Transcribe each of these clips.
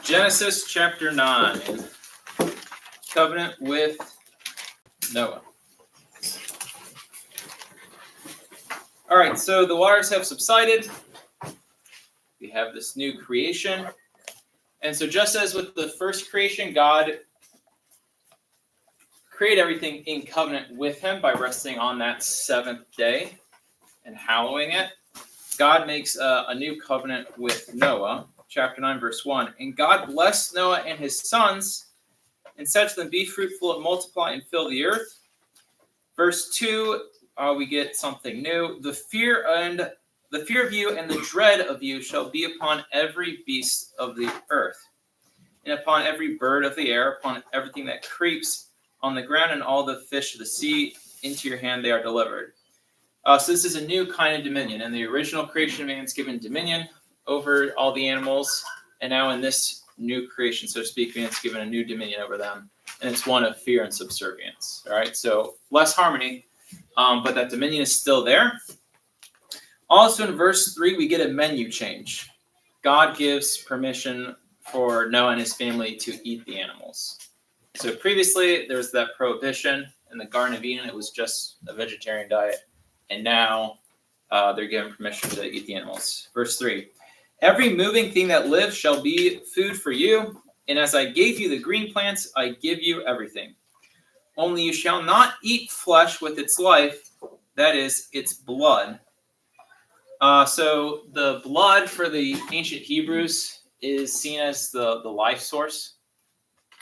Genesis chapter 9. Covenant with Noah. All right, so the waters have subsided. We have this new creation. And so just as with the first creation, God created everything in covenant with him by resting on that seventh day and hallowing it. God makes a new covenant with Noah, chapter 9, verse 1. And God blessed Noah and his sons and said to them, "Be fruitful and multiply and fill the earth." Verse 2, we get something new. The fear of you and the dread of you shall be upon every beast of the earth, and upon every bird of the air, upon everything that creeps on the ground, and all the fish of the sea. Into your hand they are delivered. So this is a new kind of dominion. In the original creation, man's given dominion over all the animals, and now in this new creation, so to speak, man's given a new dominion over them, and it's one of fear and subservience. All right, so less harmony, but that dominion is still there. Also in verse 3, we get a menu change. God gives permission for Noah and his family to eat the animals. So previously, there was that prohibition in the Garden of Eden. It was just a vegetarian diet. And now they're given permission to eat the animals. Verse 3, every moving thing that lives shall be food for you. And as I gave you the green plants, I give you everything. Only you shall not eat flesh with its life, that is, its blood. So the blood for the ancient Hebrews is seen as the life source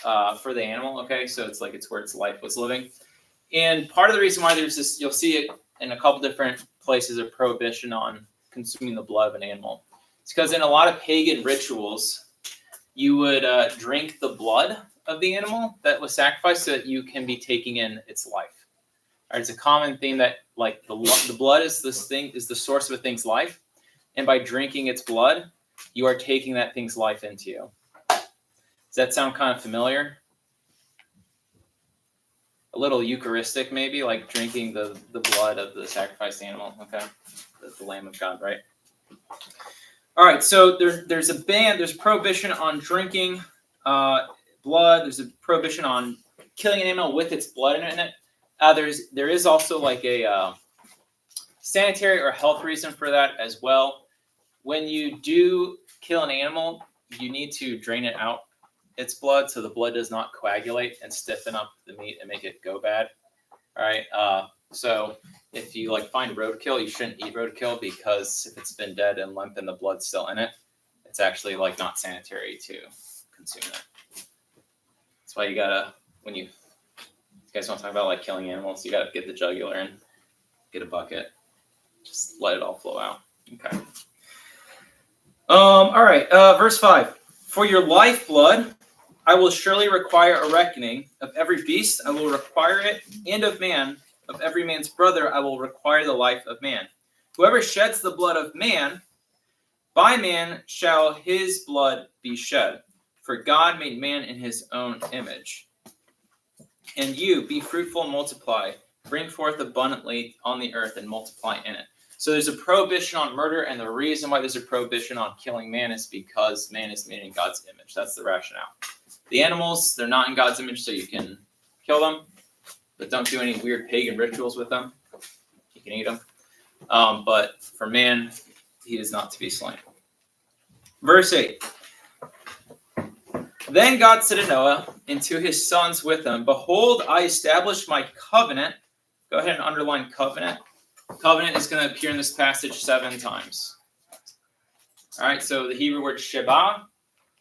for the animal. Okay, so it's where its life was living. And part of the reason why there's this, you'll see it in a couple different places, a prohibition on consuming the blood of an animal. It's because in a lot of pagan rituals, you would drink the blood of the animal that was sacrificed so that you can be taking in its life. All right, it's a common theme that the blood is the source of a thing's life, and by drinking its blood, you are taking that thing's life into you. Does that sound kind of familiar? A little Eucharistic, maybe, like drinking the blood of the sacrificed animal, okay? The Lamb of God, right? All right, so there's a ban, there's prohibition on drinking blood. There's a prohibition on killing an animal with its blood in it. There is also like a sanitary or health reason for that as well. When you do kill an animal, you need to drain it out, its blood, so the blood does not coagulate and stiffen up the meat and make it go bad. All right. So if you find roadkill, you shouldn't eat roadkill, because if it's been dead and limp and the blood's still in it, it's actually not sanitary to consume it. That's why you gotta, when you guys want to talk about killing animals, you gotta get the jugular and get a bucket, just let it all flow out. Okay. All right. Verse 5. For your lifeblood, I will surely require a reckoning. Of every beast, I will require it, and of man, of every man's brother, I will require the life of man. Whoever sheds the blood of man, by man shall his blood be shed. For God made man in his own image. And you, be fruitful and multiply, bring forth abundantly on the earth and multiply in it. So there's a prohibition on murder, and the reason why there's a prohibition on killing man is because man is made in God's image. That's the rationale. The animals, they're not in God's image, so you can kill them, but don't do any weird pagan rituals with them. You can eat them. But for man, he is not to be slain. Verse 8. Then God said to Noah and to his sons with him, behold, I establish my covenant. Go ahead and underline covenant. Covenant is going to appear in this passage 7 times. All right, so the Hebrew word sheba,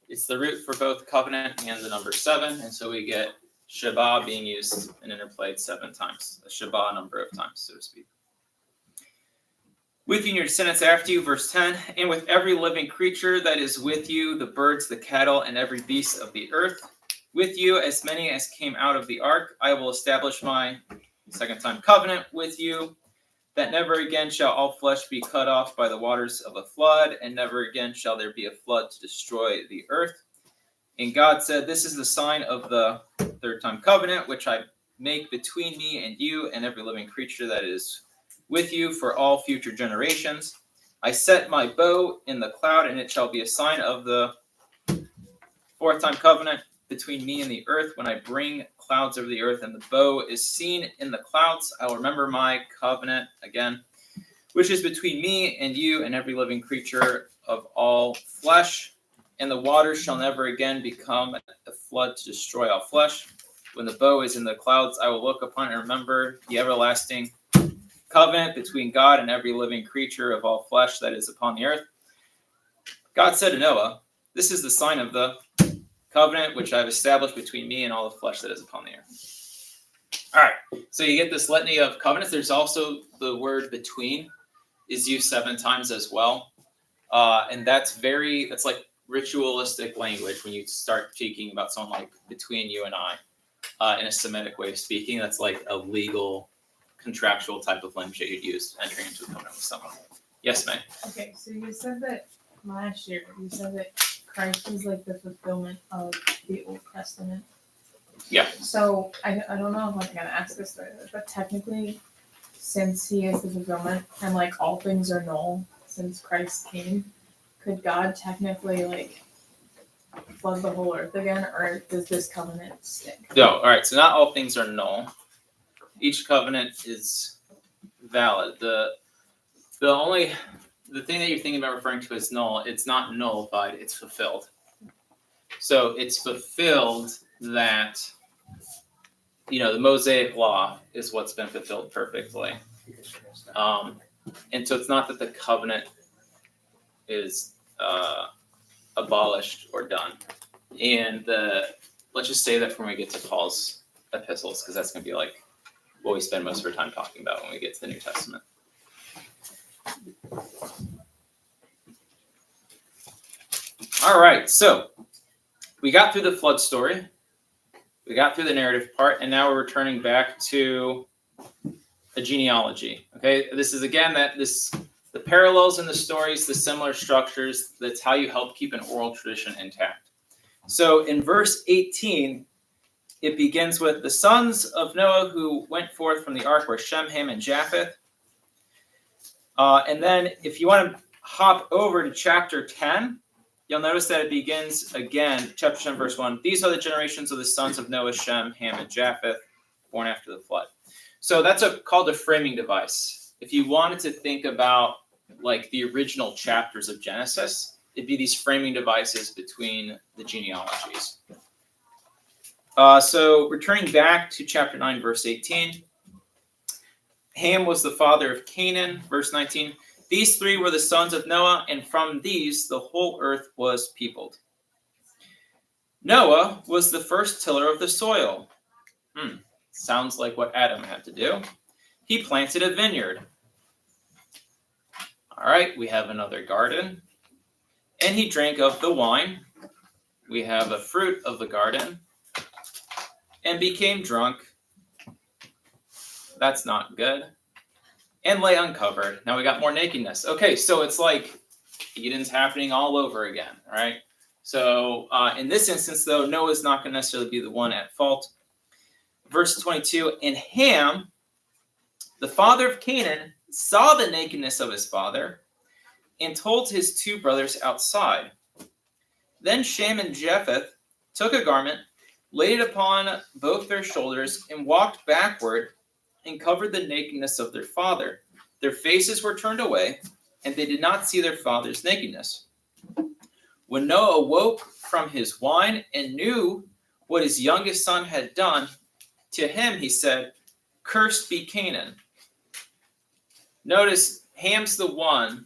it's the root for both covenant and the number 7. And so we get sheba being used and interplayed 7 times, a sheba number of times, so to speak. With you and your descendants after you, verse 10, and with every living creature that is with you, the birds, the cattle, and every beast of the earth, with you, as many as came out of the ark, I will establish my, second time, covenant with you, that never again shall all flesh be cut off by the waters of a flood, and never again shall there be a flood to destroy the earth. And God said, this is the sign of the third time covenant, which I make between me and you and every living creature that is with you for all future generations. I set my bow in the cloud, and it shall be a sign of the Fourth time covenant between me and the earth, when I bring clouds over the earth and the bow is seen in the clouds, I will remember my covenant again, which is between me and you and every living creature of all flesh. And the waters shall never again become a flood to destroy all flesh. When the bow is in the clouds, I will look upon and remember the everlasting covenant between God and every living creature of all flesh that is upon the earth. God said to Noah, this is the sign of the covenant which I have established between me and all the flesh that is upon the earth. All right, so you get this litany of covenants. There's also the word between is used 7 times as well. And that's like ritualistic language when you start speaking about someone like between you and I in a Semitic way of speaking. That's like a legal, contractual type of language that you'd use entering into a covenant with someone. Yes, ma'am. Okay, so you said that last year, you said that Christ is like the fulfillment of the Old Testament. Yeah. So I don't know if I'm gonna ask this, but technically, since he is the fulfillment and like all things are null since Christ came, could God technically like flood the whole earth again, or does this covenant stick? No, all right. So not all things are null. Each covenant is valid. The thing that you're thinking about referring to as null, it's not nullified, it's fulfilled. So it's fulfilled that, the Mosaic law is what's been fulfilled perfectly. And so it's not that the covenant is abolished or done. And let's just say that when we get to Paul's epistles, because that's going to be like what we spend most of our time talking about when we get to the New Testament. All right, so we got through the flood story. We got through the narrative part, and now we're returning back to a genealogy. Okay, this is again the parallels in the stories, the similar structures. That's how you help keep an oral tradition intact. So in verse 18, it begins with the sons of Noah who went forth from the ark were Shem, Ham, and Japheth. And then if you want to hop over to chapter 10, you'll notice that it begins again, chapter 10, verse 1. These are the generations of the sons of Noah, Shem, Ham, and Japheth, born after the flood. So that's called a framing device. If you wanted to think about like the original chapters of Genesis, it'd be these framing devices between the genealogies. So returning back to chapter 9, verse 18. Ham was the father of Canaan, verse 19. These 3 were the sons of Noah, and from these the whole earth was peopled. Noah was the first tiller of the soil. Sounds like what Adam had to do. He planted a vineyard. All right, we have another garden. And he drank of the wine. We have a fruit of the garden. And became drunk. That's not good. And lay uncovered. Now we got more nakedness. Okay, so it's like Eden's happening all over again, right? So in this instance, though, Noah's not going to necessarily be the one at fault. Verse 22, and Ham, the father of Canaan, saw the nakedness of his father and told his 2 brothers outside. Then Shem and Japheth took a garment, laid it upon both their shoulders, and walked backward and covered the nakedness of their father. Their faces were turned away, and they did not see their father's nakedness. When Noah awoke from his wine and knew what his youngest son had done, to him he said, "Cursed be Canaan." Notice Ham's the one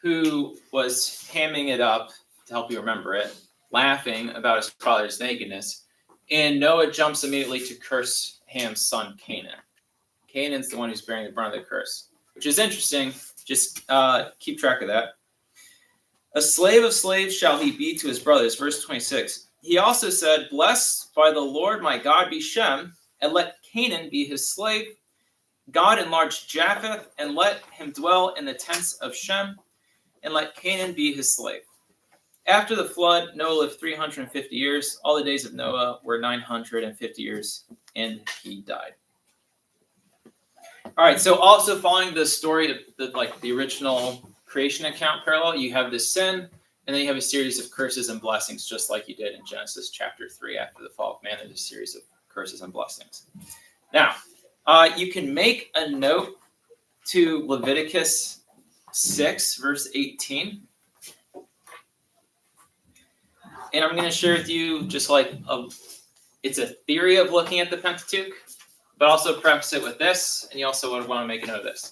who was hamming it up, to help you remember it, laughing about his father's nakedness. And Noah jumps immediately to curse Ham's son Canaan. Canaan's the one who's bearing the brunt of the curse, which is interesting. Just keep track of that. A slave of slaves shall he be to his brothers. Verse 26. He also said, "Blessed by the Lord my God be Shem, and let Canaan be his slave. God enlarged Japheth, and let him dwell in the tents of Shem, and let Canaan be his slave." After the flood, Noah lived 350 years. All the days of Noah were 950 years, and he died. All right, so also following the story, the original creation account parallel, you have the sin, And then you have a series of curses and blessings, just like you did in Genesis chapter 3 after the fall of man. There's a series of curses and blessings. Now, you can make a note to Leviticus 6, verse 18. And I'm going to share with you just like it's a theory of looking at the Pentateuch, but also preface it with this, and you also would want to make a note of this.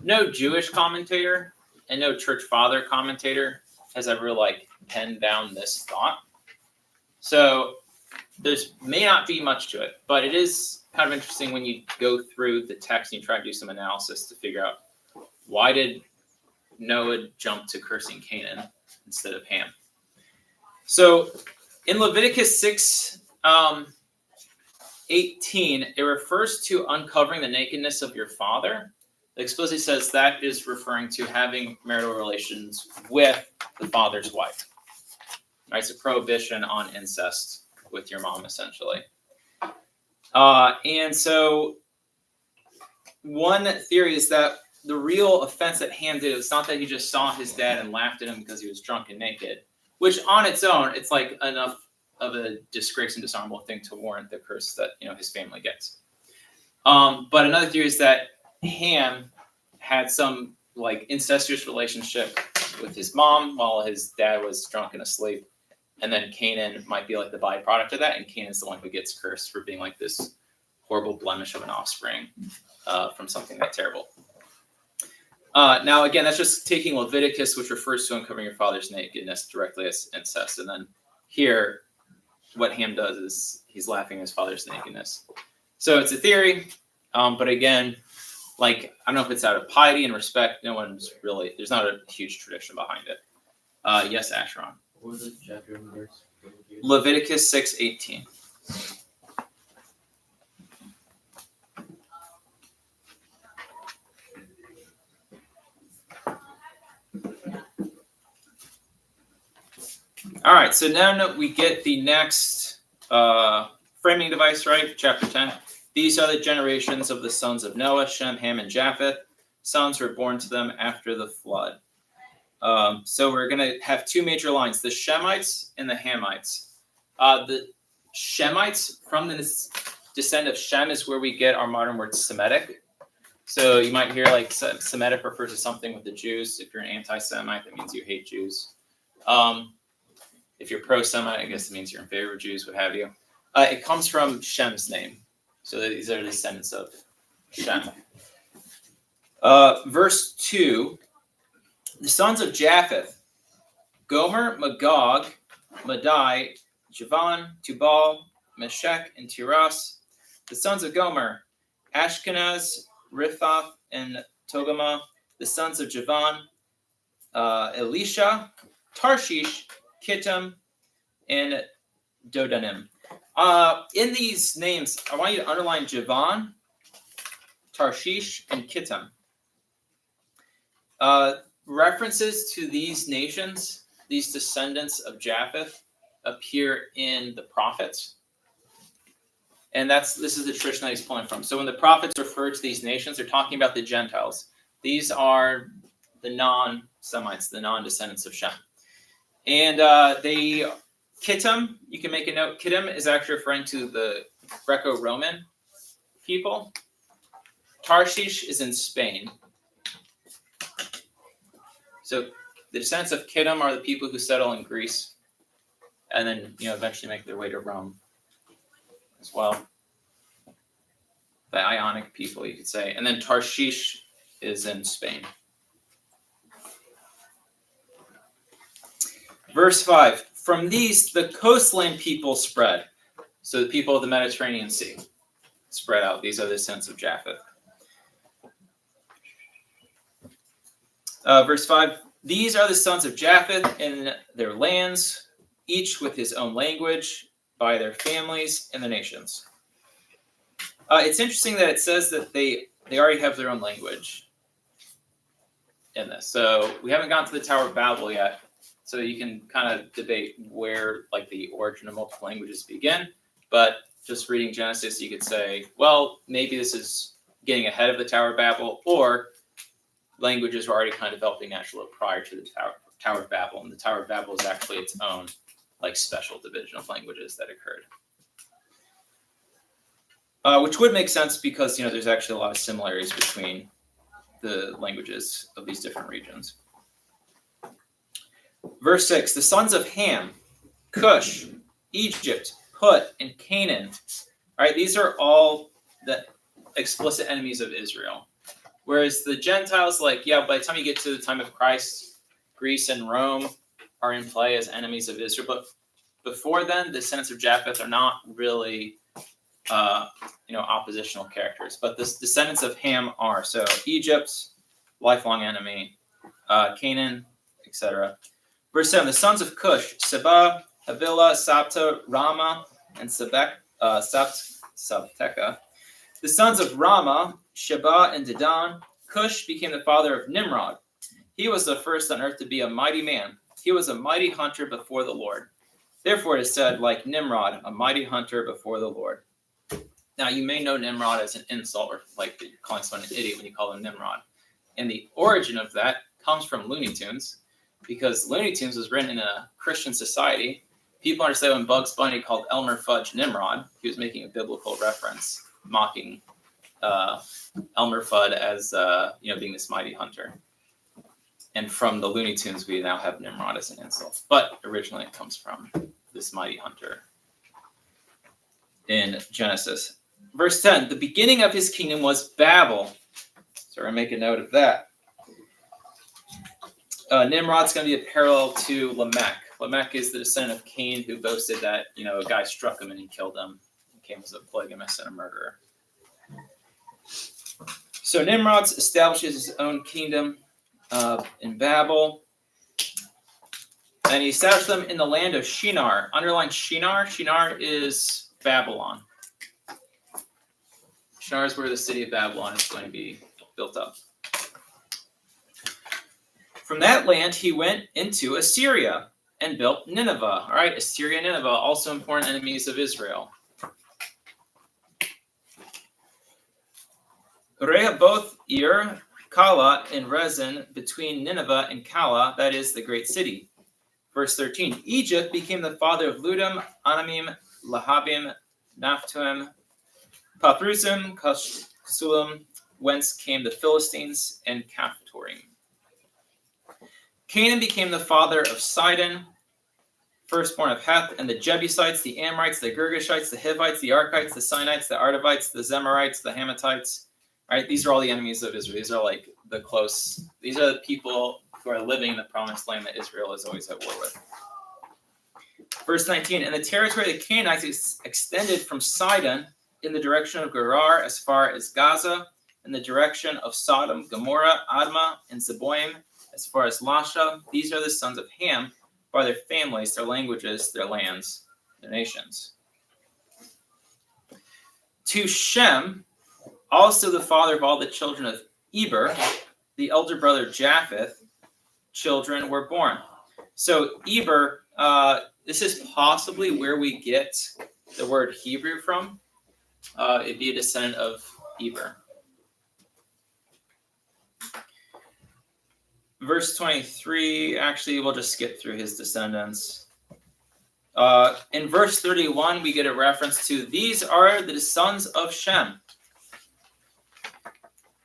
No Jewish commentator and no church father commentator has ever penned down this thought. So there's may not be much to it, but it is kind of interesting when you go through the text and you try to do some analysis to figure out why did Noah jump to cursing Canaan instead of Ham. So in Leviticus 6, 18, it refers to uncovering the nakedness of your father. It explicitly says that is referring to having marital relations with the father's wife. Right, it's a prohibition on incest with your mom, essentially. And so one theory is that the real offense that Ham did, it's not that he just saw his dad and laughed at him because he was drunk and naked, which on its own, it's enough of a disgrace and dishonorable thing to warrant the curse that his family gets. But another theory is that Ham had some incestuous relationship with his mom while his dad was drunk and asleep, and then Canaan might be the byproduct of that, and Canaan's the one who gets cursed for being this horrible blemish of an offspring from something that terrible. Now, again, that's just taking Leviticus, which refers to uncovering your father's nakedness, directly as incest. And then here, what Ham does is he's laughing at his father's nakedness. So it's a theory, but again, I don't know if it's out of piety and respect. There's not a huge tradition behind it. Yes, Asheron. What was the chapter and verse? Leviticus 6:18. All right, so now we get the next framing device, right? Chapter 10. These are the generations of the sons of Noah, Shem, Ham, and Japheth. Sons were born to them after the flood. So we're going to have two major lines, the Shemites and the Hamites. The Shemites, from the descent of Shem, is where we get our modern word Semitic. So you might hear Semitic refers to something with the Jews. If you're an anti-Semite, that means you hate Jews. If you're pro-Semite, I guess it means you're in favor of Jews, what have you. It comes from Shem's name. So these are the descendants of Shem. Verse 2, the sons of Japheth, Gomer, Magog, Madai, Javan, Tubal, Meshech, and Tiras. The sons of Gomer, Ashkenaz, Riphath, and Togarmah. The sons of Javan, Elisha, Tarshish, Kittim, and Dodanim. In these names, I want you to underline Javan, Tarshish, and Kittim. References to these nations, these descendants of Japheth, appear in the prophets. And this is the tradition that he's pulling from. So when the prophets refer to these nations, they're talking about the Gentiles. These are the non-Semites, the non-descendants of Shem. And Kittim, you can make a note. Kittim is actually referring to the Greco-Roman people. Tarshish is in Spain. So the descendants of Kittim are the people who settle in Greece and then eventually make their way to Rome as well. The Ionic people, you could say. And then Tarshish is in Spain. Verse 5, from these the coastland people spread. So the people of the Mediterranean Sea spread out. These are the descendants of Japheth. Verse 5, these are the sons of Japheth in their lands, each with his own language, by their families and the nations. It's interesting that it says that they already have their own language in this. So we haven't gotten to the Tower of Babel yet. So you can kind of debate where the origin of multiple languages begin. But just reading Genesis, you could say, well, maybe this is getting ahead of the Tower of Babel, or languages were already kind of developing naturally prior to the Tower of Babel, and the Tower of Babel is actually its own like special division of languages that occurred. Which would make sense because there's actually a lot of similarities between the languages of these different regions. Verse 6, the sons of Ham, Cush, Egypt, Put, and Canaan. All right, these are all the explicit enemies of Israel. Whereas the Gentiles, by the time you get to the time of Christ, Greece and Rome are in play as enemies of Israel. But before then, the descendants of Japheth are not really, oppositional characters. But the descendants of Ham are. So Egypt, lifelong enemy, Canaan, etc. Verse 7, the sons of Cush, Seba, Havilah, Sabta, Rama, and Sabteka. The sons of Rama, Sheba, and Dedan. Cush became the father of Nimrod. He was the first on earth to be a mighty man. He was a mighty hunter before the Lord. Therefore it is said, like Nimrod, a mighty hunter before the Lord. Now you may know Nimrod as an insult, or like you're calling someone an idiot when you call him Nimrod. And the origin of that comes from Looney Tunes, because Looney Tunes was written in a Christian society. People understand when Bugs Bunny called Elmer Fudd Nimrod, he was making a biblical reference, mocking Elmer Fudd as being this mighty hunter. And from the Looney Tunes, we now have Nimrod as an insult. But originally it comes from this mighty hunter in Genesis. Verse 10, the beginning of his kingdom was Babel. So we're going to make a note of that. Nimrod's going to be a parallel to Lamech. Lamech is the descendant of Cain who boasted that, a guy struck him and he killed him. Cain was a polygamist and a murderer. So Nimrod establishes his own kingdom in Babel. And he established them in the land of Shinar. Underline Shinar. Shinar is Babylon. Shinar is where the city of Babylon is going to be built up. From that land, he went into Assyria and built Nineveh. All right, Assyria and Nineveh, also important enemies of Israel. Rehoboth, Ir, Kala, and Rezin between Nineveh and Kala, that is the great city. Verse 13, Egypt became the father of Ludum, Anamim, Lahabim, Naphtuim, Pathrusim, Kasulam, whence came the Philistines, and Caphtorim. Canaan became the father of Sidon, firstborn of Heth, and the Jebusites, the Amorites, the Girgashites, the Hivites, the Arkites, the Sinites, the Ardavites, the Zemarites, the Hamathites. All right, these are all the enemies of Israel. These are like these are the people who are living in the promised land that Israel is always at war with. Verse 19, and the territory of the Canaanites is extended from Sidon in the direction of Gerar as far as Gaza, in the direction of Sodom, Gomorrah, Admah, and Zeboim, as far as Lasha. These are the sons of Ham by their families, their languages, their lands, their nations. To Shem, also the father of all the children of Eber, the elder brother of Japheth, children were born. So Eber, this is possibly where we get the word Hebrew from. It'd be a descendant of Eber. Verse 23, actually, we'll just skip through his descendants. In verse 31, we get a reference to, these are the sons of Shem.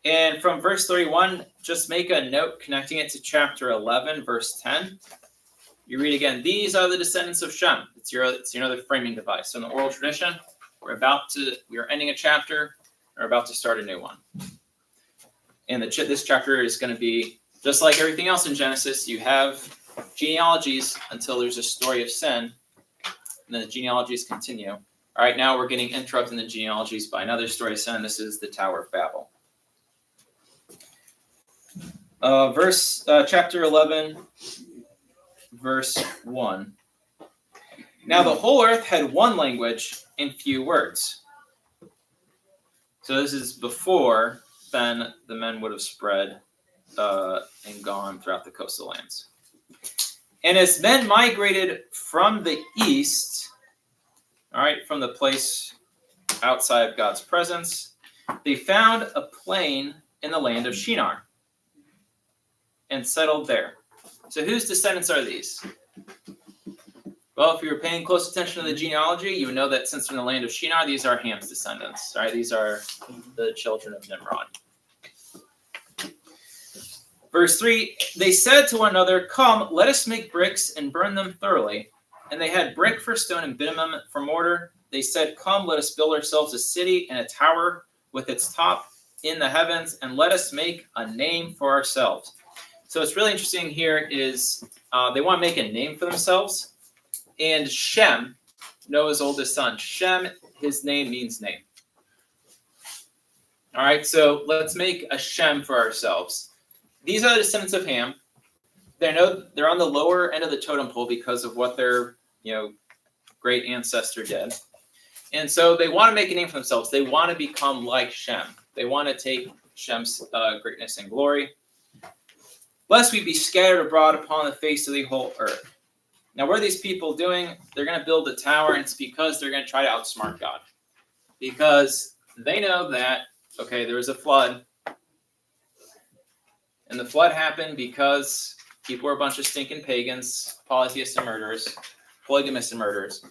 And from verse 31, just make a note connecting it to chapter 11, verse 10. You read again, these are the descendants of Shem. It's your another framing device. So in the oral tradition, we are ending a chapter, we're about to start a new one. And this chapter is going to be, just like everything else in Genesis, you have genealogies until there's a story of sin, and then the genealogies continue. All right, now we're getting interrupted in the genealogies by another story of sin. This is the Tower of Babel. Chapter 11, verse 1. Now the whole earth had one language and few words. So this is before then the men would have spread and gone throughout the coastal lands. And as men migrated from the east, all right, from the place outside of God's presence, they found a plain in the land of Shinar and settled there. So whose descendants are these? Well, if you were paying close attention to the genealogy, you would know that since from the land of Shinar, these are Ham's descendants. Right? These are the children of Nimrod. Verse 3, they said to one another, "Come, let us make bricks and burn them thoroughly." And they had brick for stone and bitumen for mortar. They said, "Come, let us build ourselves a city and a tower with its top in the heavens, and let us make a name for ourselves." So what's really interesting here is they want to make a name for themselves. And Shem, Noah's oldest son, Shem, his name means name. All right, so let's make a Shem for ourselves. These are the descendants of Ham. They're on the lower end of the totem pole because of what their great ancestor did. And so they want to make a name for themselves. They want to become like Shem. They want to take Shem's greatness and glory. "Lest we be scattered abroad upon the face of the whole earth." Now, what are these people doing? They're going to build a tower, and it's because they're going to try to outsmart God. Because they know that, okay, there was a flood. And the flood happened because people were a bunch of stinking pagans, polytheists and murderers, polygamists and murderers.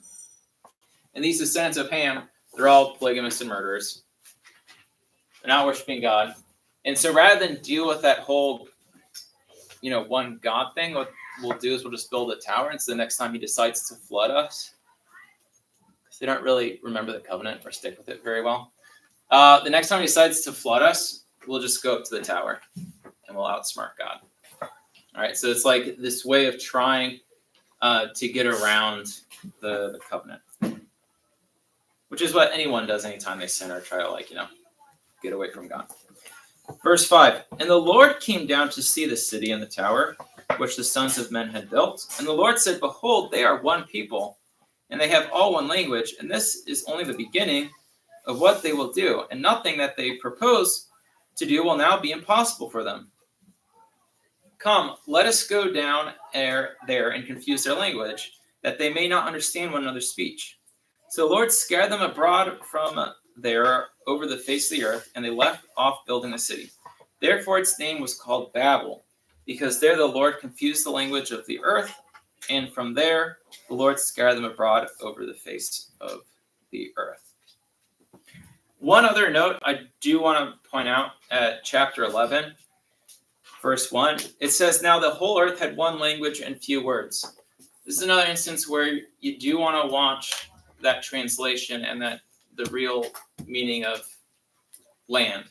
And these descendants of Ham, they're all polygamists and murderers. They're not worshiping God. And so rather than deal with that whole, one God thing, what we'll do is we'll just build a tower. And so the next time he decides to flood us, because they don't really remember the covenant or stick with it very well. The next time he decides to flood us, we'll just go up to the tower and we'll outsmart God. All right, so it's like this way of trying to get around the covenant, which is what anyone does anytime they sin or try to get away from God. Verse 5, and the Lord came down to see the city and the tower, which the sons of men had built. And the Lord said, "Behold, they are one people, and they have all one language, and this is only the beginning of what they will do, and nothing that they propose to do will now be impossible for them. Come, let us go down there and confuse their language, that they may not understand one another's speech." So the Lord scared them abroad from there over the face of the earth, and they left off building the city. Therefore its name was called Babel, because there the Lord confused the language of the earth, and from there the Lord scattered them abroad over the face of the earth. One other note I do want to point out at chapter 11, verse 1, it says, "Now the whole earth had one language and few words." This is another instance where you do want to watch that translation and that the real meaning of land.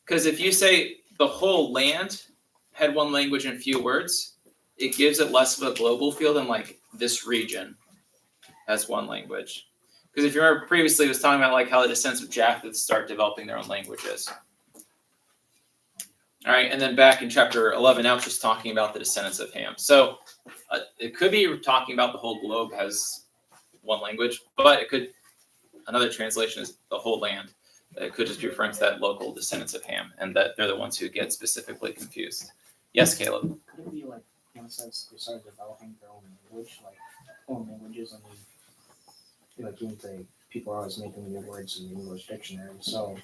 Because if you say the whole land had one language and few words, it gives it less of a global feel than like this region has one language. Because if you remember previously, it was talking about how the descendants of Japheth start developing their own languages. All right, and then back in chapter 11, now it's just talking about the descendants of Ham. So it could be talking about the whole globe has one language, but it could, another translation is the whole land. It could just be referring to that local descendants of Ham, and that they're the ones who get specifically confused. Yes, Caleb? Could it be once they started developing their own language, own languages, people are always making new words in the English dictionary, so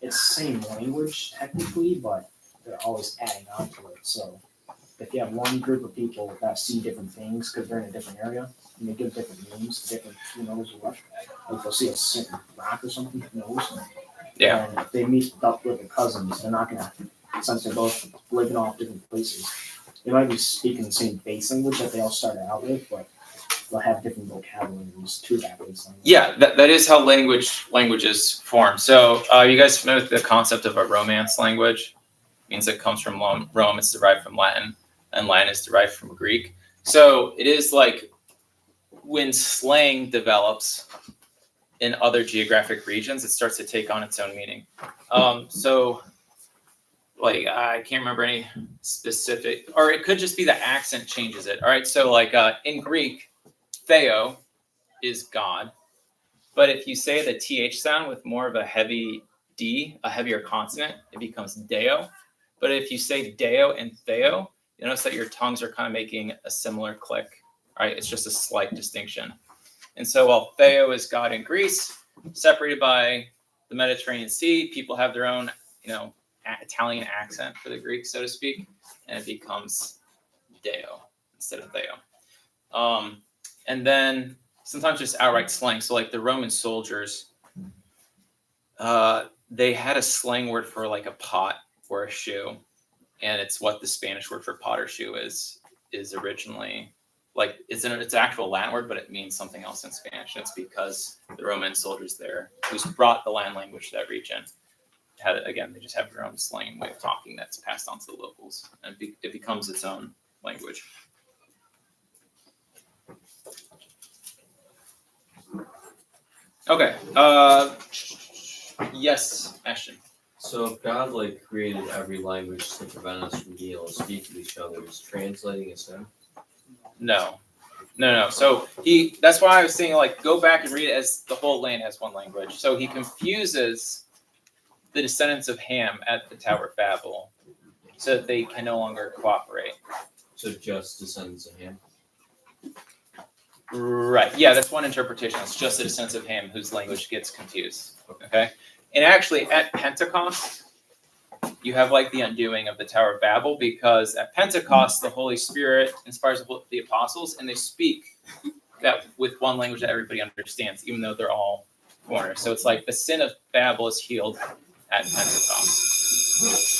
it's the same language technically, but they're always adding on to it. So if you have one group of people that see different things because they're in a different area, and they give different names to different who knows what, they'll see a certain rock or something, who knows. Yeah. And if they meet up with their cousins, they're not gonna, since they're both living off different places, they might be speaking the same base language that they all started out with, but they'll have different vocabularies to that base language. Yeah, that is how languages form. So you guys familiar with the concept of a Romance language? It means it comes from Rome, it's derived from Latin, and Latin is derived from Greek. So it is like when slang develops in other geographic regions, it starts to take on its own meaning. I can't remember any specific, or it could just be the accent changes it. All right, so in Greek, Theo is God, but if you say the TH sound with more of a heavy D, a heavier consonant, it becomes Deo. But if you say Deo and Theo, you notice that your tongues are kind of making a similar click. All right, it's just a slight distinction. And so while Theo is God in Greece, separated by the Mediterranean Sea, people have their own, Italian accent for the Greek, so to speak, and it becomes instead of Theo. And then sometimes just outright slang. So like the Roman soldiers, they had a slang word for like a pot or a shoe, and it's what the Spanish word for pot or shoe is originally. Like it's an actual Latin word, but it means something else in Spanish. And it's because the Roman soldiers there, who brought the Latin language to that region, they just have their own slang way of talking that's passed on to the locals, and it becomes its own language. Okay. Yes, Ashton. So if God like created every language to prevent us from being able to speak to each other, is translating a sin? No. So that's why I was saying, like, go back and read it as the whole land has one language. So he confuses the descendants of Ham at the Tower of Babel so that they can no longer cooperate. So just descendants of Ham? Right. Yeah, that's one interpretation. It's just the descendants of Ham whose language gets confused. Okay. And actually at Pentecost, you have like the undoing of the Tower of Babel, because at Pentecost, the Holy Spirit inspires the apostles, and they speak that with one language that everybody understands, even though they're all foreigners. So it's like the sin of Babel is healed at Pentecost.